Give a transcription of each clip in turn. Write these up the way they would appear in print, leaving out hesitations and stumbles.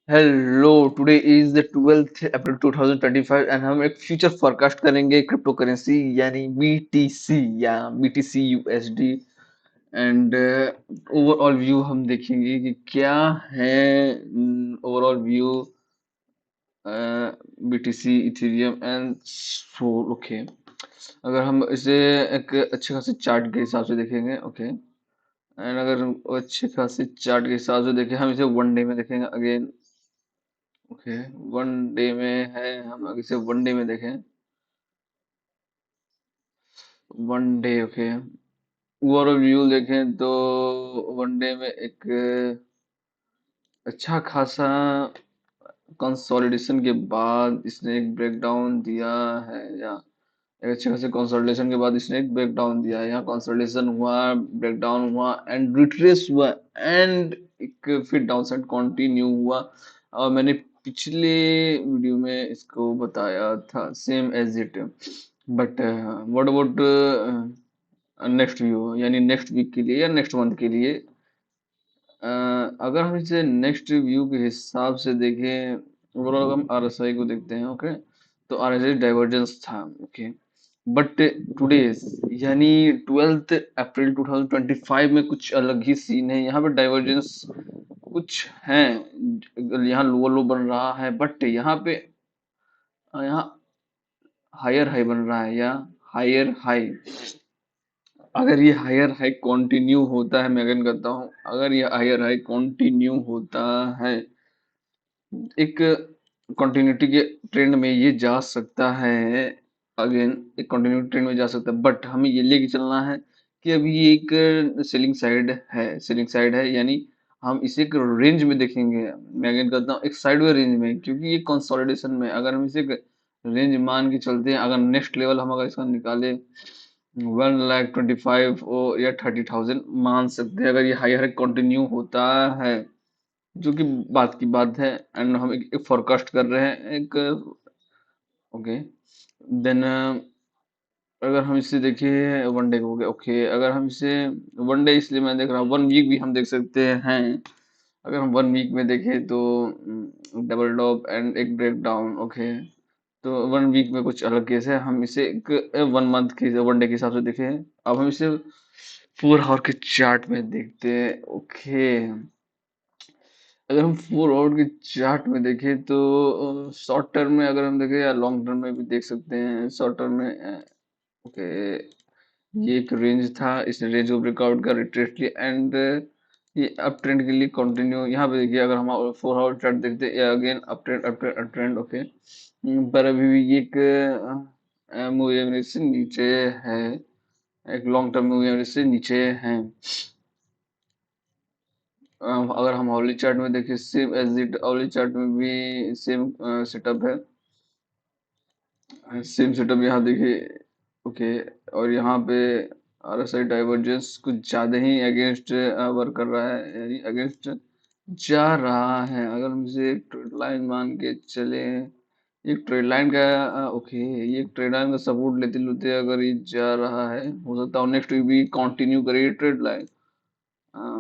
Hello, today is the 12th April 2025 and हम एक future forecast करेंगे क्रिप्टो करेंसी यानी बीटीसी या BTC USD and overall view हम देखेंगे कि क्या है overall view BTC ethereum and sol. Okay, अगर हम इसे एक अच्छे खासे चार्ट के हिसाब से देखेंगे, ओके एंड अगर हम अच्छे खासे चार्ट के हिसाब से देखें, हम इसे वन डे में देखेंगे अगेन। ओके, वन डे में है, हम अगर इसे वन डे में देखें, one day okay overall view देखें तो वन डे में एक अच्छा खासा कंसोलिडेशन के बाद इसने एक ब्रेकडाउन दिया है, या एक अच्छे खासे कंसोलिडेशन के बाद इसने एक ब्रेकडाउन दिया है। यहाँ कंसोलिडेशन हुआ, ब्रेकडाउन हुआ एंड रिट्रेस हुआ एंड एक फिर डाउन साइड कंटिन्यू हुआ। और मैंने पिछले वीडियो में इसको बताया था same as it, but what about next view यानी नेक्स्ट वीक के लिए या नेक्स्ट मंथ के लिए। अगर हम इसे नेक्स्ट व्यू के हिसाब से देखें, ओवरऑल हम आरएसआई को देखते हैं, ओके तो आरएसआई डाइवर्जेंस था, ओके बट टुडे यानी 12th अप्रैल 2025 में कुछ अलग ही सीन है। यहाँ पे डाइवर्जेंस कुछ है, यहाँ लोअर लो बन रहा है बट यहाँ पे यहाँ हायर हाई बन रहा है या हायर हाई। अगर ये हायर हाई कंटिन्यू होता है, मैं अगेन करता हूँ, अगर ये हायर हाई कंटिन्यू होता है, एक कंटिन्यूटी के ट्रेंड में ये जा सकता है, अगेन एक कंटिन्यूटी ट्रेंड में जा सकता है, बट हमें ये लेके चलना है कि अभी ये एक सेलिंग साइड है, सेलिंग साइड है यानी हम इसे एक रेंज में देखेंगे। मैं अगेन करता हूँ, एक साइडवे रेंज में, क्योंकि ये कंसोलिडेशन में अगर हम इसे रेंज मान के चलते हैं, अगर नेक्स्ट लेवल हम अगर इसका निकाले 1,25,000 या 30,000 मान सकते हैं, अगर ये हायर कंटिन्यू होता है, जो कि बात की बात है एंड हम एक फोरकास्ट कर रहे हैं एक, ओके देन अगर हम इसे देखिए वन डे हो गया, ओके अगर हम इसे वन डे इसलिए मैं देख रहा हूँ, वन वीक भी हम देख सकते हैं। अगर हम वन वीक में देखें तो डबल टॉप एंड एक ब्रेक डाउन, ओके तो वन वीक में कुछ अलग केस है। हम इसे एक वन मंथ की वन डे के हिसाब से देखें, अब हम इसे 4 आवर के चार्ट में देखते हैं, ओके अगर हम 4 आवर के चार्ट में देखें तो शॉर्ट टर्म में अगर हम देखें या लॉन्ग टर्म में भी देख सकते हैं। शॉर्ट टर्म में ओके ये एक रेंज था, इसने रेंज को ब्रेकआउट कर रिट्रेस लिया एंड ये अप ट्रेंड के लिए कंटिन्यू। यहाँ पे देखिए, अगर हम 4 आवर चार्ट देखते हैं again up trend up trend up trend, okay पर अभी भी ये एक मूव एवरेज से नीचे है, एक लॉन्ग टर्म मूव एवरेज से नीचे है। अगर हम हाउली चार्ट में देखें, सेम एज इट हाउली चार्ट में भी सेम सेटअप है, सेम सेटअप यहाँ देखिए, ओके और यहाँ पे आरएसआई डाइवर्जेंस कुछ ज्यादा ही अगेंस्ट वर्क कर रहा है, यानी अगेंस्ट जा रहा है। अगर हम इसे एक ट्रेड लाइन मान के चले, एक ट्रेड लाइन का ओके ये एक ट्रेड लाइन का सपोर्ट लेते लेते अगर ये जा रहा है, हो सकता है नेक्स्ट वीक भी कंटिन्यू करे ट्रेड लाइन।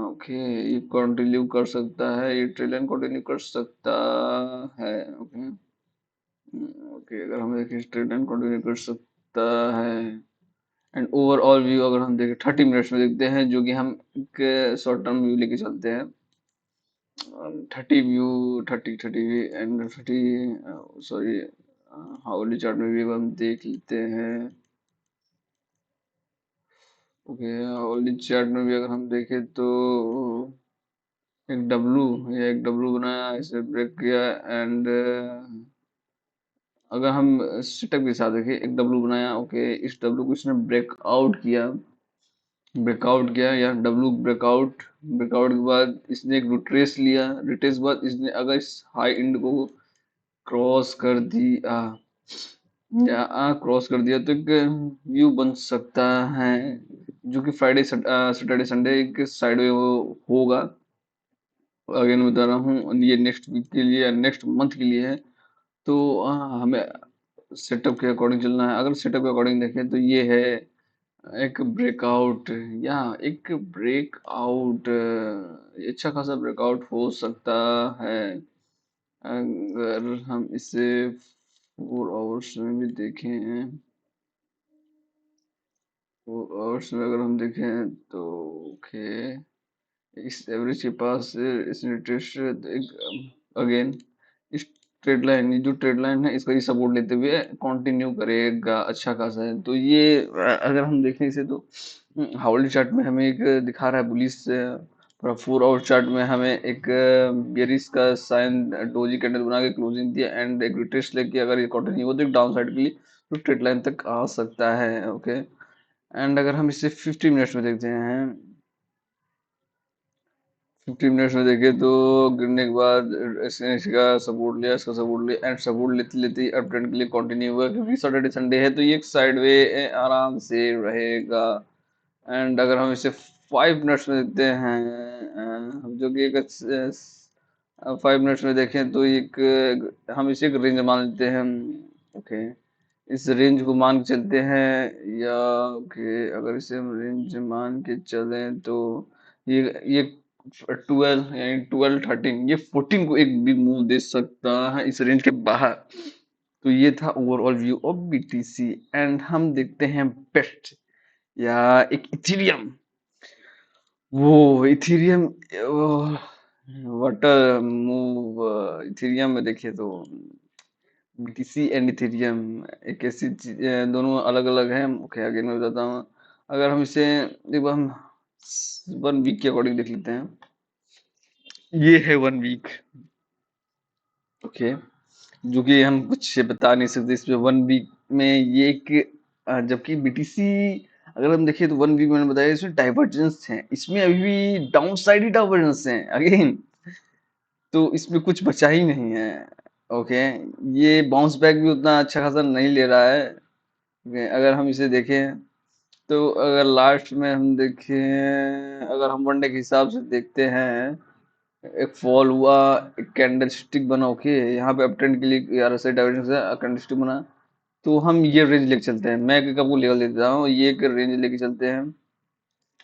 ओके ये कंटिन्यू कर सकता है, ये ट्रेड लाइन कंटिन्यू कर सकता है, ओके ओके अगर हम देखें ट्रेड लाइन कंटिन्यू कर सकता है एंड ओवरऑल व्यू अगर हम देखें 30 मिनट्स में देखते हैं, जो कि हम एक शॉर्ट टर्म व्यू लेके चलते हैं। 30 व्यू, 30 एंड 30 सॉरी हाउली चार्ट में भी हम देख लेते हैं, ओके हाउली चार्ट में भी अगर हम देखें तो एक डब्लू, या एक डब्लू बनाया, इसे ब्रेक किया एंड अगर हम सेटअप के साथ देखें, एक डब्लू बनाया, ओके इस डब्लू को इसने ब्रेकआउट किया, ब्रेकआउट किया या डब्लू ब्रेकआउट, ब्रेकआउट के बाद इसने एक रिट्रेस लिया, रिट्रेस के बाद इसने अगर इस हाई एंड को क्रॉस कर दिया या क्रॉस कर दिया तो एक व्यू बन सकता है, जो कि फ्राइडे सैटरडे संडे एक साइड में वो होगा। अगेन बता रहा हूँ, ये नेक्स्ट वीक के लिए या नेक्स्ट मंथ के लिए है, तो हमें सेटअप के अकॉर्डिंग चलना है। अगर सेटअप के अकॉर्डिंग देखें तो ये है एक ब्रेकआउट, या एक ब्रेकआउट अच्छा खासा ब्रेकआउट हो सकता है, अगर हम इसे 4 आवर्स में भी देखें, 4 आवर्स में अगर हम देखें तो ओके, इस एवरेज के पास इस इंटरेस्ट एक अगेन इस ट्रेड लाइन, जो ट्रेड लाइन है इसका ही सपोर्ट लेते हुए कंटिन्यू करेगा अच्छा खासा है। तो ये अगर हम देखें इसे तो हाउली चार्ट में हमें एक दिखा रहा है बुलिश, पूरा 4 आवर चार्ट में हमें एक बेरिश का साइन डोजी कैंडल बना के क्लोजिंग दिया एंड एक रिट्रेस लेके अगर ये कंटिन्यू हो तो एक डाउन साइड के लिए तो ट्रेड लाइन तक आ सकता है। ओके, एंड अगर हम इसे 50 मिनट्स में देखते हैं, 50 मिनट्स में देखें तो गिरने के बाद इसने इसका सपोर्ट लिया, इसका सपोर्ट लिया एंड सपोर्ट लेते लेते अप ट्रेंड के लिए कंटिन्यू हुआ, क्योंकि सैटरडे संडे है तो ये एक साइडवे आराम से रहेगा। एंड अगर हम इसे 5 मिनट्स में देखते हैं, जो कि एक 5 मिनट्स में देखें तो एक हम इसे एक रेंज मान लेते हैं। ओके, इस रेंज को मान के चलते हैं या ओके, अगर इसे हम रेंज मान के चलें तो ये 12 यानी 12 13 ये 14 को एक बिग मूव दे सकता है इस रेंज के बाहर। तो ये था overall view of BTC and हम देखते हैं बेस्ट या एक इथेरियम। वो इथेरियम वाटर मूव, इथेरियम में देखिए तो बीटीसी एंड इथेरियम एक ऐसी चीज, दोनों अलग अलग हैं। ओके, आगे मैं बताता हूँ। अगर हम इसे एक बार हम 1 वीक के अकॉर्डिंग देख लेते हैं, ये है 1 वीक। ओके, जो कि हम कुछ बता नहीं सकते इस पे 1 वीक में ये एक जबकि बीटीसी अगर हम देखें तो 1 वीक मैंने बताया इसमें डाइवर्जेंस है, इसमें अभी भी डाउन साइड ही डाइवर्जेंस है अगेन, तो इसमें कुछ बचा ही नहीं है। ओके, ये बाउंस बैक भी उतना अच्छा खासा नहीं ले रहा है। ओके, अगर हम इसे देखें तो अगर लास्ट में हम देखें, अगर हम वनडे के हिसाब से देखते हैं, एक फॉल हुआ, एक कैंडल स्टिक बना। ओके, यहाँ पे अप ट्रेंड के लिए यार ऐसे डायरेक्शन से कैंडल स्टिक बना, तो हम ये रेंज लेके चलते हैं। मैं एक आपको लेवल देता हूँ, ये एक रेंज लेके चलते हैं।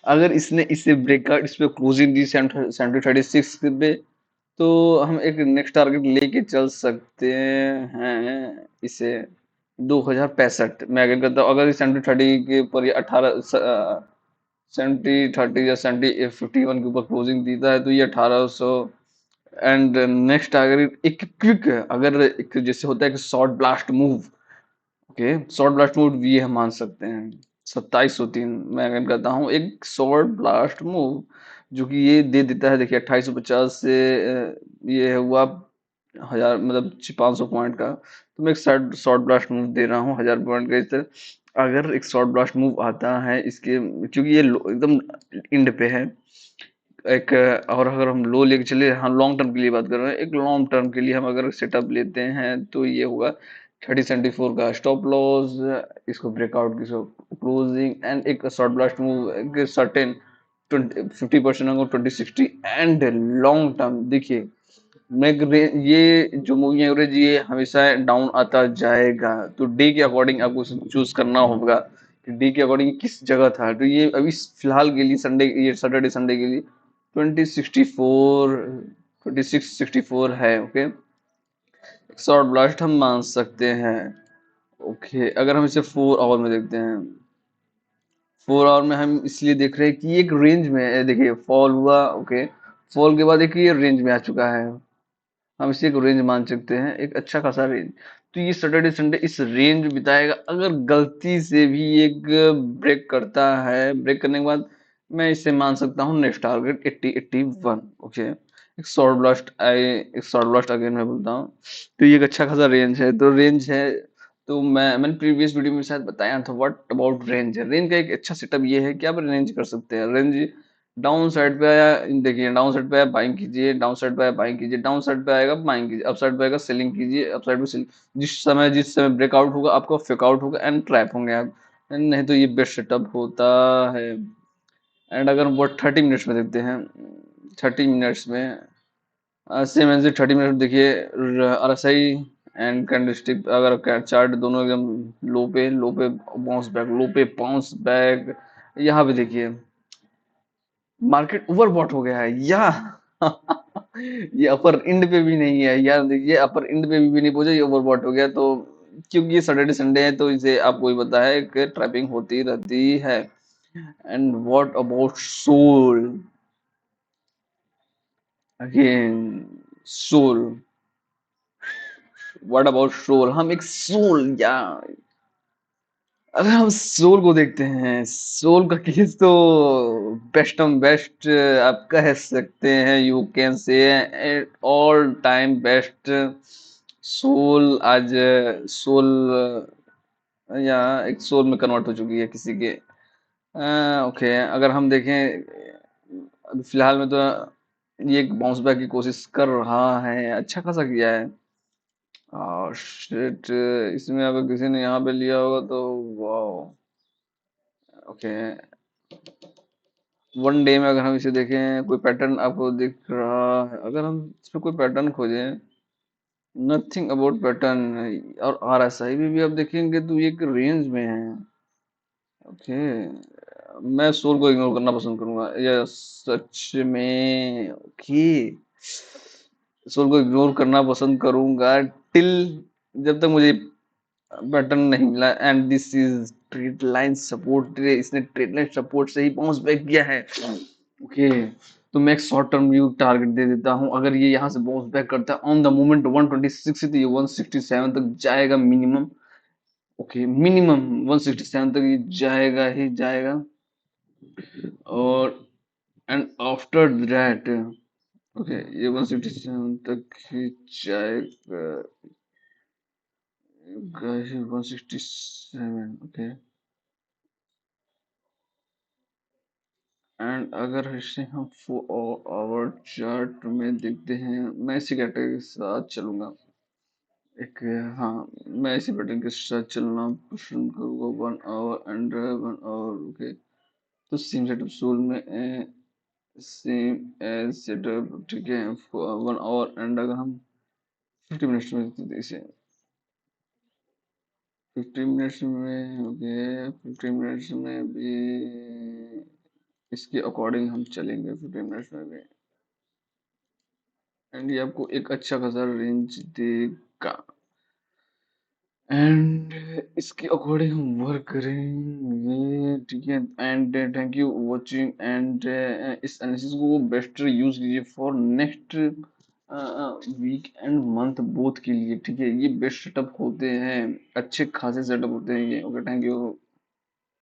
अगर इसने इसे ब्रेकआउट इस पे क्लोजिंग दी 7036 पे, तो हम एक नेक्स्ट टारगेट लेके चल सकते हैं इसे 2065। मैं अगर करता हूँ, अगर इस 7030 के ऊपर ये 7030 या 7051 के ऊपर क्लोजिंग देता है तो ये 1800। एंड नेक्स्ट अगर एक क्विक, अगर एक जैसे होता है कि short blast move, okay, short blast move भी हम मान सकते हैं। 2703 मैं अगर कहता हूँ एक शॉर्ट ब्लास्ट मूव, जो कि ये दे देता है। देखिए 2850 से ये हुआ 1000, मतलब 500 पॉइंट का, तो मैं एक शॉर्ट ब्लास्ट मूव दे रहा हूँ 1000 पॉइंट का। इस तरह अगर एक शॉर्ट ब्लास्ट मूव आता है इसके, क्योंकि ये एकदम इंड पे है एक, और अगर हम लो लेके चले, हाँ लॉन्ग टर्म के लिए बात कर रहे हैं, एक लॉन्ग टर्म के लिए हम अगर सेटअप लेते हैं तो ये होगा 3074 का स्टॉप लॉस, इसको ब्रेकआउट की क्लोजिंग एंड एक शॉर्ट ब्लास्ट मूव एक सर्टेन 50% को 2060 एंड लॉन्ग टर्म। देखिए मैं ये जो मूवी एवरेज ये हमेशा डाउन आता जाएगा, तो डे के अकॉर्डिंग आपको चूज करना होगा कि डे के अकॉर्डिंग किस जगह था। तो ये अभी फिलहाल के लिए संडे, ये सैटरडे संडे के लिए 2064 2664 है। ओके, शॉर्ट ब्लास्ट हम मान सकते हैं। ओके, अगर हम इसे 4 आवर में देखते हैं, 4 आवर में हम इसलिए देख रहे हैं कि एक रेंज में है। देखिए फॉल हुआ, ओके, फॉल के बाद एक ये रेंज में आ चुका है, हम इसे एक रेंज मान सकते हैं, एक अच्छा खासा रेंज। तो ये सैटरडे संडे इस रेंज में बिताएगा। अगर गलती से भी एक ब्रेक करता है, ब्रेक करने के बाद मैं इसे मान सकता हूँ नेक्स्ट टारगेट 80 81। ओके, एक शॉर्ट ब्लास्ट आए, एक शॉर्ट ब्लास्ट अगेन मैं बोलता हूँ, तो ये एक अच्छा खासा रेंज है। तो रेंज है, तो मैंने प्रीवियस वीडियो में शायद बताया था व्हाट अबाउट रेंज। रेंज का एक अच्छा सेटअप ये है कि आप रेंज कर सकते हैं। रेंज डाउन साइड पे आया, देखिए डाउन साइड पे आया बाइंग कीजिए, डाउन साइड पे आया बाइंग कीजिए, डाउन साइड पे आएगा बाइंग कीजिए, अप साइड पे आएगा सेलिंग कीजिए, अप साइड पे सेलिंग। जिस समय ब्रेकआउट होगा आपका फेकआउट होगा एंड ट्रैप होंगे आप, नहीं तो ये बेस्ट सेटअप होता है। एंड अगर वो 30 मिनट्स में देखते हैं, 30 मिनट्स में सेम एज 30 मिनट देखिए, RSI एंड कैंडलस्टिक अगर चार्ट दोनों एकदम लो पे बाउंस बैक, लो पे बाउंस बैक। यहाँ पे देखिए मार्केट ओवरबॉट हो गया है या ये अपर इंड पे भी नहीं है यार, देखिए अपर इंड पे भी नहीं पहुंचा, ये ओवरबॉट हो गया। तो क्योंकि ये सैटरडे संडे है तो इसे आपको ही पता है कि ट्रैपिंग होती रहती है। And what about sol? Again sol, what about sol? हम एक सोल या अगर हम सोल को देखते हैं, सोल का केस तो बेस्ट ऑफ बेस्ट आप कह सकते हैं, you can say all time best sol. आज सोल या एक सोल में कन्वर्ट हो चुकी है किसी के। ओके, अगर हम देखें अभी फिलहाल में तो ये एक बाउंस बैक की कोशिश कर रहा है, अच्छा खासा किया है। शिट, इसमें अगर किसी ने यहाँ पे लिया होगा तो वाह। ओके, वन डे में अगर हम इसे देखें, कोई पैटर्न आपको दिख रहा है? अगर हम इसमें कोई पैटर्न खोजें, नथिंग अबाउट पैटर्न। और आरएसआई भी आप देखेंगे तो ये एक रेंज में है। ओके, मैं सोल को इग्नोर करना पसंद करूंगा या सच में। ओके, सोल को इग्नोर करना पसंद करूंगा टिल, जब तक मुझे पैटर्न नहीं मिला। And this is trade line support, इसने ट्रेड लाइन सपोर्ट से ही बाउंस बैक किया है। ओके, तो मैं एक शॉर्ट टर्म व्यू टारगेट दे देता हूं, अगर ये यहाँ से बाउंस बैक करता है ऑन द मोमेंट 126 से, तो ये 167 तक जाएगा मिनिमम। ओके, मिनिमम 167 तक ये जाएगा ही जाएगा। और एंड आफ्टर दैट, ओके, ये 167 तक ही जाएगा। 167, ओके। एंड अगर इसे हम 4 आवर चार्ट में देखते हैं, मैं इसी कैटेगरी के साथ चलूंगा। एक, हाँ, मैं इसी पैटर्न के साथ चलना पसंद करूंगा। 1 आवर एंड 1 आवर, ओके। तो सेम सेटअप सोल में सेम एज सेटअप, ठीक है। 1 आवर एंड अगर हम 50 मिनट्स में देखते हैं इसे, 50 मिनट्स में, ओके, 50 मिनट्स में भी इसके अकॉर्डिंग हम चलेंगे 50 मिनट्स में भी। एंड ये आपको एक अच्छा खासा रेंज देगा। एंड इसके अकॉर्डिंग हम वर्क करेंगे, ठीक है। And thank you watching. And इस एनालिसिस को बेस्ट यूज कीजिए for next week and month both के लिए, ठीक है। ये बेस्ट सेटअप होते हैं, अच्छे खासे सेटअप होते हैं ये। Okay, thank you.